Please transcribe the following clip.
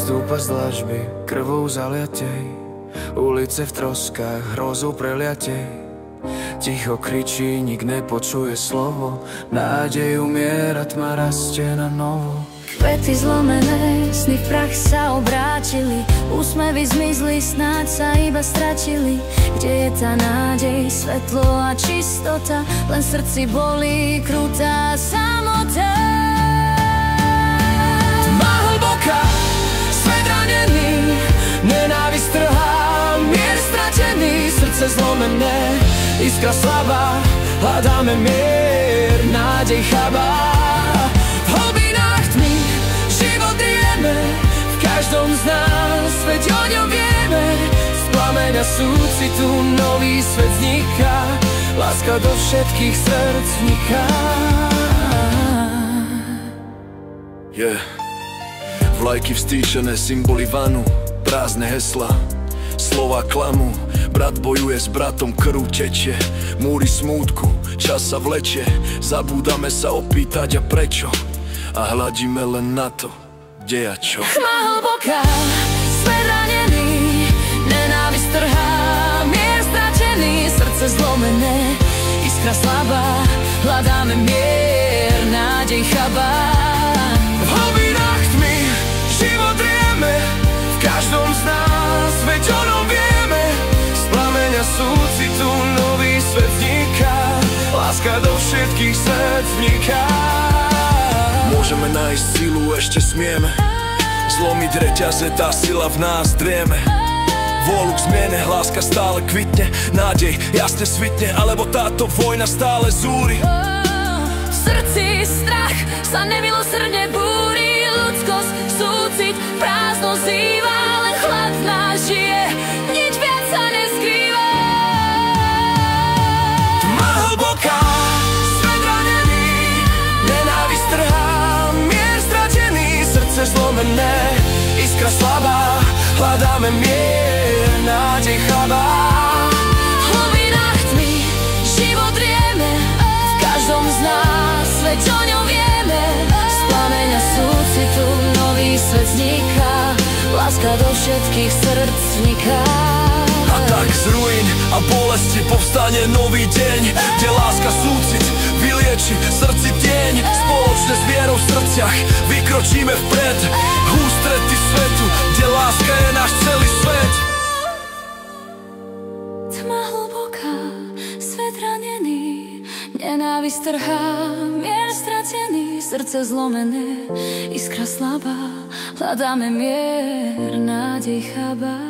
stúpa z dlažby, krvou zaliatej, ulice v troskách, hrozou preliatej. Ticho kričí, nik nepočuje slovo, nádej umiera, tma rastie na novo. Kvety zlomené, sny v prach sa obrátili, úsmevy zmizli, snáď sa iba stratili. Kde je tá nádej, svetlo a čistota, len v srdci bolí krutá samota. Tma hlboká, svet ranený, nenávisť trhá, mier stratený, srdce zlomené, iskra slabá, hľadáme mier, nádej chabá. V hlbinách tmy život drieme, v každom z nás, veď o ňom vieme. Z plameňa súcitu nový svet vzniká, láska do všetkých srdc vniká. Vlajky vstýčené, symboly vanu, prázdne hesla, slova klamu. Brat bojuje s bratom, krv tečie, múry smútku, čas sa vlečie. Zabúdame sa opýtať a prečo, a hľadíme len na to, kde a čo. Tma hlboká, svet ranený, nenávisť trhá, mier stratený, srdce zlomené, iskra slabá, hľadáme mier, nádej chabá. V hlbinách tmy život drieme, v každom z nás, veď o ňom vieme. Z plameňa súcitu nový svet vzniká, láska do všetkých srdc vniká. Môžeme nájsť silu, ešte smieme zlomiť reťaze, tá sila v nás drieme. Vôľu k zmiene, láska stále kvitne, nádej jasne svitne, alebo táto vojna stále zúri. V srdci strach sa nemilosrdne búri, ľudskosť, súcit, prázdno zýva, len chlad náš žije, nič viac sa neskrýva. Tma hlboká, svet ranený, nenávisť trhá, mier stratený, srdce zlomené, iskra slabá, hľadáme mier, nádej chabá. V hlbinách tmy život drieme, v každom z nás, veď o ňom vieme. Z plameňa súcitu nový svet vzniká, láska do všetkých srdc vniká. A tak z ruín a bolesti povstane nový deň, kde láska súcit vylieči srdci tieň. Spoločne s vierou v srdciach vykročíme vpred, ústrety svetu, kde láska je náš celý svet. Tma hlboká, svet ranený, nenávisť trhá, mier stratený, srdce zlomené, iskra slabá, hľadáme mier, nádej chabá.